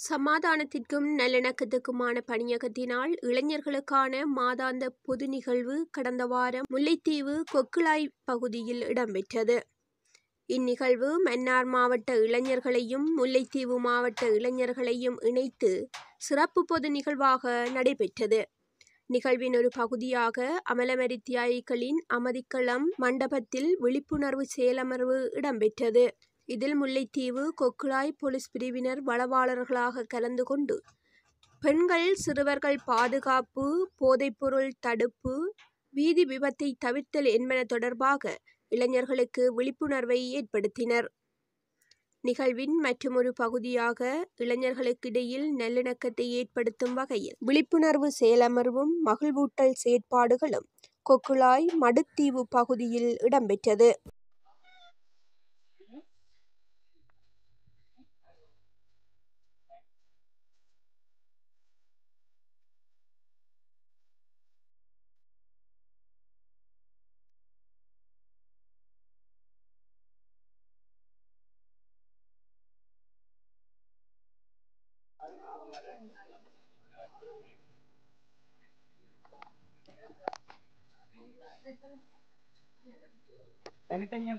சமாதானத்திற்கும் நல்லிணக்கத்துக்குமான பணியகத்தினால் இளைஞர்களுக்கான மாதாந்த பொது நிகழ்வு கடந்த வாரம் முல்லைத்தீவு கொக்குளாய் பகுதியில் இடம்பெற்றது. இந்நிகழ்வு மன்னார் மாவட்ட இளைஞர்களையும் முல்லைத்தீவு மாவட்ட இளைஞர்களையும் இணைத்து சிறப்பு பொது நிகழ்வாக நடைபெற்றது. நிகழ்வின் ஒரு பகுதியாக அமலமரி தியாகிகளின் அமைதிக்களம் மண்டபத்தில் விழிப்புணர்வு செயலமர்வு இடம்பெற்றது. இதில் முல்லைத்தீவு கொக்குளாய் போலீஸ் பிரிவினர் வளவாளர்களாக கலந்து கொண்டு பெண்கள் சிறுவர்கள் பாதுகாப்பு, போதைப்பொருள் தடுப்பு, வீதி விபத்தை தவிர்த்தல் என்பன தொடர்பாக இளைஞர்களுக்கு விழிப்புணர்வை ஏற்படுத்தினர். நிகழ்வின் மற்றுமொரு பகுதியாக இளைஞர்களுக்கிடையில் நல்லிணக்கத்தை ஏற்படுத்தும் வகையில் விழிப்புணர்வு செயலமர்வும் மகிழ்வூட்டல் செயற்பாடுகளும் கொக்குளாய் மடுத்தீவு பகுதியில் இடம்பெற்றது. தனித்தனியா